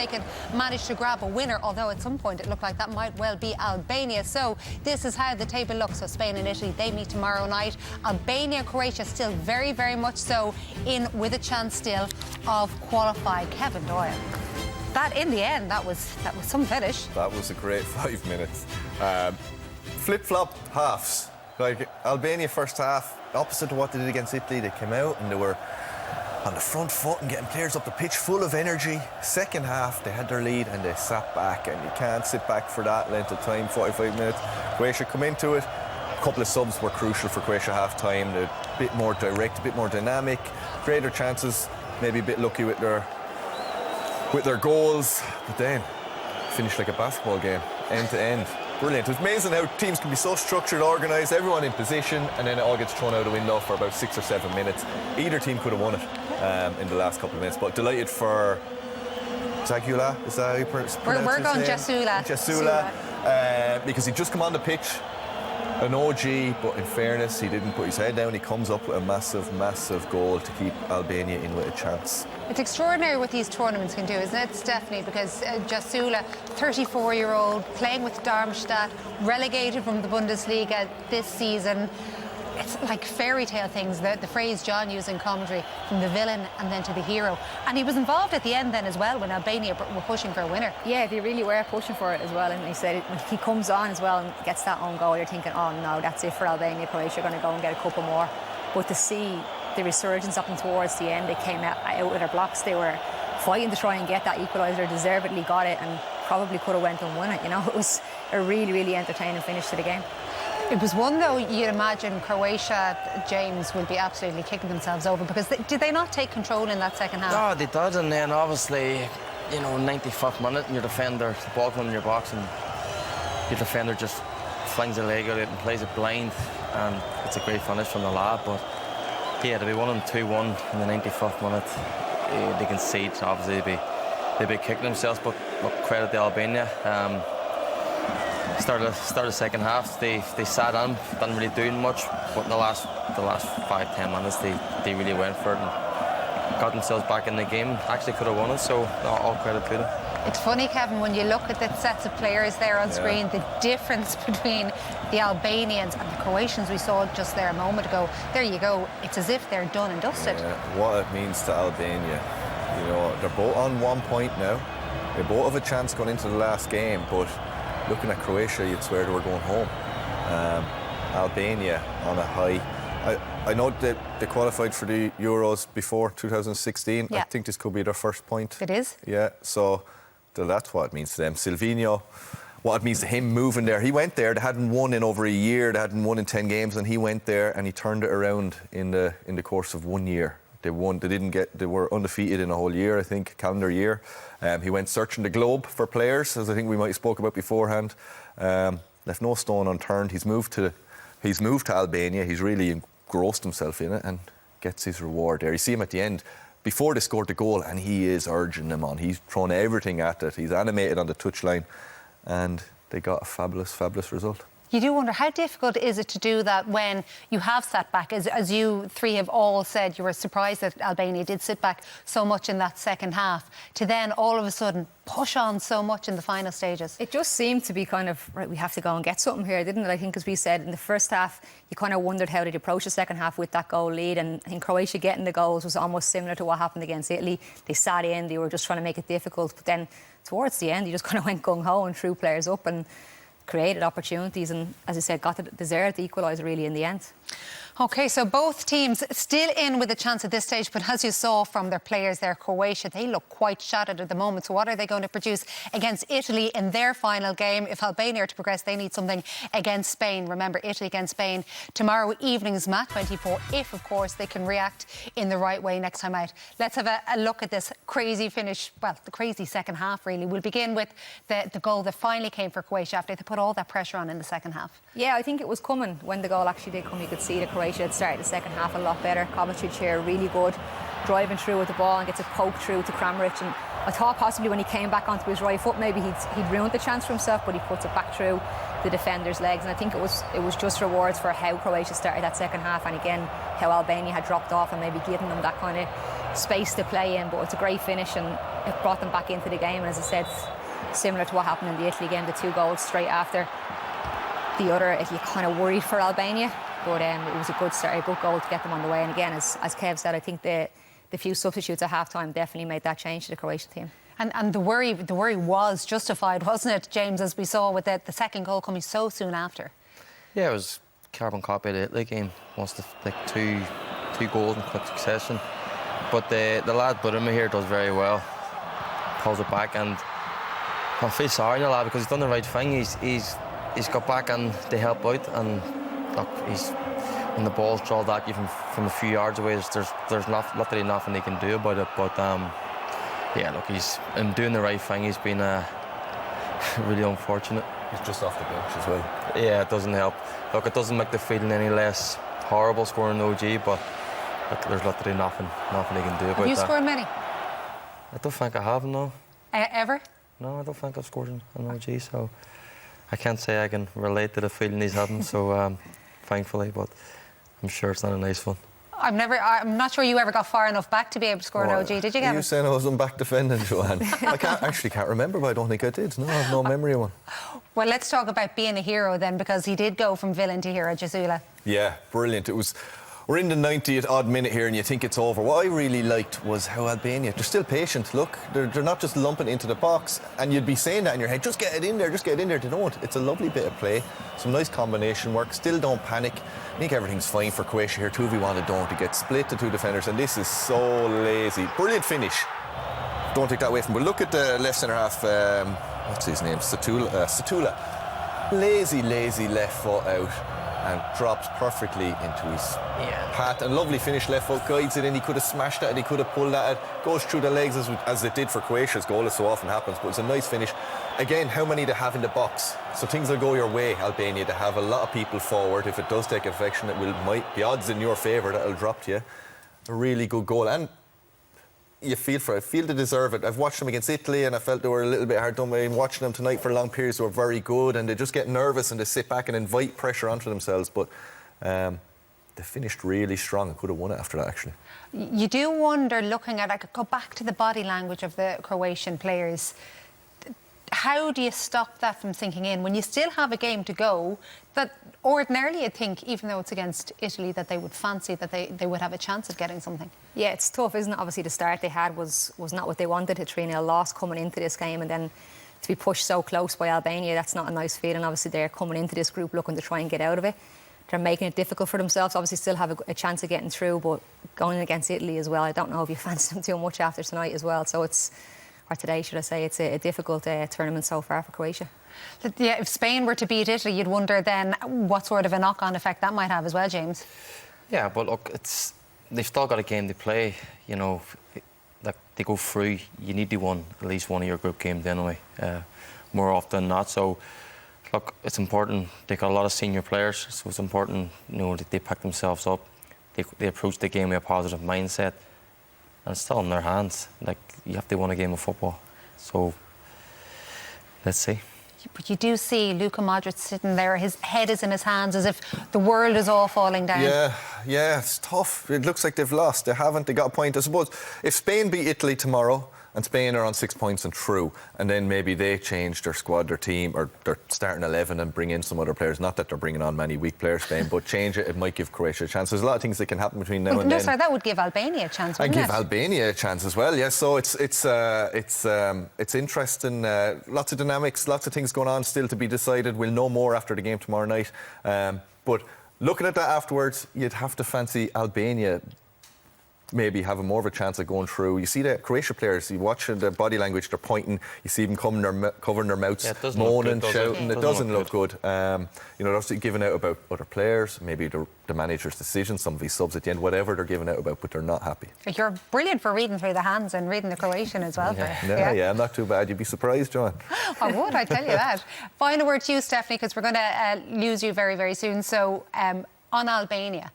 they could manage to grab a winner, although at some point it looked like that might well be Albania. So this is how the table looks. So Spain and Italy, they meet tomorrow night. Albania, Croatia still very, very much so in with a chance still of qualifying. Kevin Doyle. That, in the end, that was some finish. That was a great 5 minutes. Flip-flop halves. Like Albania first half, opposite to what they did against Italy, they came out and they were on the front foot and getting players up the pitch full of energy. Second half, they had their lead and they sat back, and you can't sit back for that length of time, 45 minutes. Croatia come into it. A couple of subs were crucial for Croatia half-time. They're a bit more direct, a bit more dynamic, greater chances, maybe a bit lucky with their goals, but then finished like a basketball game, end to end. Brilliant. It's amazing how teams can be so structured, organised, everyone in position, and then it all gets thrown out the window for about 6 or 7 minutes. Either team could have won it in the last couple of minutes, but delighted for Zagula. Is that how you pronounce his name? We're going Jasula. Jasula, because he just come on the pitch. An OG, but in fairness, he didn't put his head down. He comes up with a massive, massive goal to keep Albania in with a chance. It's extraordinary what these tournaments can do, isn't it, Stephanie? Because Jasula, 34-year-old, playing with Darmstadt, relegated from the Bundesliga this season. It's like fairy tale things, the phrase John used in commentary, from the villain and then to the hero. And he was involved at the end then as well when Albania were pushing for a winner. Yeah, they really were pushing for it as well. And he said when he comes on as well and gets that own goal, you're thinking, oh no, that's it for Albania. Croatia are going to go and get a couple more. But to see the resurgence up and towards the end, they came out of their blocks. They were fighting to try and get that equaliser, deservedly got it, and probably could have went and won it. You know, it was a really, really entertaining finish to the game. It was one, though, you'd imagine Croatia, James, would be absolutely kicking themselves over, because did they not take control in that second half? No, they did, and then obviously, you know, 95th minute, and your defender, the ball comes in your box, and your defender just flings a leg at it and plays it blind, and it's a great finish from the lad. But yeah, to be 1-2-1 in the 95th minute, they concede. Obviously, they'd be kicking themselves, but credit to Albania. Start of the second half, they sat on, didn't really do much, but in the last 5-10 minutes they really went for it and got themselves back in the game. Actually could have won it, so all credit to them. It's funny, Kevin, when you look at the sets of players there on screen, the difference between the Albanians and the Croatians we saw just there a moment ago. There you go. It's as if they're done and dusted. Yeah, what it means to Albania. You know, they're both on 1 point now. They both have a chance going into the last game, but looking at Croatia, you'd swear they were going home. Albania on a high. I know that they qualified for the Euros before 2016. Yeah. I think this could be their first point. It is? Yeah, so that's what it means to them. Sylvinho, what it means to him moving there. He went there, they hadn't won in over a year, they hadn't won in 10 games, and he went there and he turned it around in the course of 1 year. They won. They were undefeated in a whole year, I think, calendar year. He went searching the globe for players, as I think we might have spoke about beforehand. Left no stone unturned. He's moved to Albania. He's really engrossed himself in it and gets his reward there. You see him at the end before they scored the goal, and he is urging them on. He's thrown everything at it. He's animated on the touchline, and they got a fabulous, fabulous result. You do wonder, how difficult is it to do that when you have sat back? As you three have all said, you were surprised that Albania did sit back so much in that second half, to then all of a sudden push on so much in the final stages. It just seemed to be kind of, right, we have to go and get something here, didn't it? I think, as we said, in the first half, you kind of wondered how they'd approach the second half with that goal lead, and I think Croatia getting the goals was almost similar to what happened against Italy. They sat in, they were just trying to make it difficult, but then towards the end, you just kind of went gung-ho and threw players up and created opportunities, and as I said, deserved the equaliser really in the end. OK, so both teams still in with a chance at this stage, but as you saw from their players there, Croatia, they look quite shattered at the moment. So what are they going to produce against Italy in their final game? If Albania are to progress, they need something against Spain. Remember, Italy against Spain tomorrow evening's match 24, if, of course, they can react in the right way next time out. Let's have a look at this crazy finish, well, the crazy second half, really. We'll begin with the goal that finally came for Croatia after they put all that pressure on in the second half. Yeah, I think it was coming when the goal actually did come. You could see that Croatia had started the second half a lot better. Kovacic here, really good, driving through with the ball and gets it poked through to Kramaric. And I thought possibly when he came back onto his right foot, maybe he'd ruined the chance for himself, but he puts it back through the defender's legs. And I think it was just rewards for how Croatia started that second half, and again how Albania had dropped off and maybe given them that kind of space to play in. But it's a great finish, and it brought them back into the game. And as I said, similar to what happened in the Italy game, the 2 goals straight after the other, you kind of worried for Albania. But it was a good start, a good goal to get them on the way. And again, as Kev said, I think the few substitutes at half-time definitely made that change to the Croatian team. And the worry was justified, wasn't it, James, as we saw with the second goal coming so soon after? Yeah, it was carbon copy of the Italy game. Once two goals in quick succession. But the lad Budima here does very well. Pulls it back, and I feel sorry for the lad because he's done the right thing. He's got back and they help out, and look, when the ball's drawn at you from a few yards away, there's literally nothing he can do about it. But yeah, look, he's doing the right thing. He's been really unfortunate. He's just off the bench as well. Yeah, it doesn't help. Look, it doesn't make the feeling any less horrible scoring an OG, but there's literally nothing he can do about that. Have you scored many? I don't think I have, no. Ever? No, I don't think I've scored an OG, so I can't say I can relate to the feeling he's having, so thankfully, but I'm sure it's not a nice one. I'm not sure you ever got far enough back to be able to score an OG, did you, Gavin? You saying I was on back defending, Joanne? I can't remember, but I don't think I did. No, I have no memory of one. Well, let's talk about being a hero then, because he did go from villain to hero, Jasula. Yeah, brilliant. We're in the 90th odd minute here and you think it's over. What I really liked was how Albania, they're still patient. Look, they're not just lumping into the box, and you'd be saying that in your head, just get it in there, just get it in there. They don't. It's a lovely bit of play, some nice combination work, still don't panic. I think everything's fine for Croatia here. 2v1 and don't. It gets split to 2 defenders, and this is so lazy. Brilliant finish. Don't take that away from him. But look at the left centre half, what's his name? Satula. Lazy left foot out, and drops perfectly into his path. And lovely finish, left foot, guides it in. He could have smashed it, and he could have pulled that out. Goes through the legs as it did for Croatia's goal, as so often happens. But it's a nice finish. Again, how many they have in the box? So things will go your way, Albania. They have a lot of people forward. If it does take affection, the odds in your favour that it'll drop to you. A really good goal. And you feel for it. Feel they deserve it. I've watched them against Italy and I felt they were a little bit hard done. I've been watching them tonight for long periods. They were very good, and they just get nervous and they sit back and invite pressure onto themselves. But they finished really strong and could have won it after that, actually. You do wonder, looking at, I could go back to the body language of the Croatian players. How do you stop that from sinking in when you still have a game to go that ordinarily you'd think, even though it's against Italy, that they would fancy, that they would have a chance of getting something? Yeah, it's tough, isn't it? Obviously, the start they had was not what they wanted. A 3-0 loss coming into this game, and then to be pushed so close by Albania, that's not a nice feeling. Obviously, they're coming into this group looking to try and get out of it. They're making it difficult for themselves. Obviously, still have a chance of getting through, but going against Italy as well, I don't know if you fancy them too much after tonight as well. So or today, should I say, it's a difficult tournament so far for Croatia. Yeah, if Spain were to beat Italy, you'd wonder then what sort of a knock-on effect that might have as well, James. Yeah, but look, they've still got a game to play. You know, like they go through, you need to win at least one of your group games anyway, more often than not. So, look, it's important. They've got a lot of senior players, so it's important, you know, that they pick themselves up. They approach the game with a positive mindset. And it's still in their hands. Like, you have to win a game of football. So, let's see. But you do see Luka Modric sitting there, his head is in his hands as if the world is all falling down. Yeah, it's tough. It looks like they've lost. They haven't. They got a point. I suppose if Spain beat Italy tomorrow and Spain are on 6 points and through, and then maybe they change their squad, their team, or their starting 11 and bring in some other players. Not that they're bringing on many weak players, Spain, but change it. It might give Croatia a chance. There's a lot of things that can happen between now and then. Sorry, that would give Albania a chance, wouldn't it? And give Albania a chance as well, yes. So it's interesting. Lots of dynamics, lots of things going on still to be decided. We'll know more after the game tomorrow night. But looking at that afterwards, you'd have to fancy Albania maybe having more of a chance of going through. You see the Croatia players, you watch their body language, they're pointing, you see them covering their mouths, moaning, shouting. It doesn't look good. You know, they're also giving out about other players, maybe the manager's decision, some of his subs at the end, whatever they're giving out about, but they're not happy. You're brilliant for reading through the hands and reading the Croatian as well. Yeah, not too bad. You'd be surprised, John. I would, I tell you that. Final word to you, Stephanie, because we're going to lose you very, very soon. So, on Albania,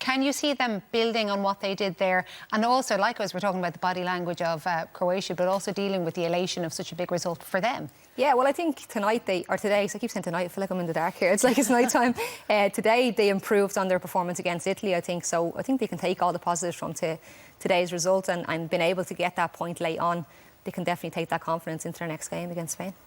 Can you see them building on what they did there? And also, likewise, we're talking about the body language of Croatia, but also dealing with the elation of such a big result for them. Yeah, well, I think today, so I keep saying tonight, I feel like I'm in the dark here. It's like it's night time. Today, they improved on their performance against Italy, I think. So I think they can take all the positives from today's result and being able to get that point late on. They can definitely take that confidence into their next game against Spain.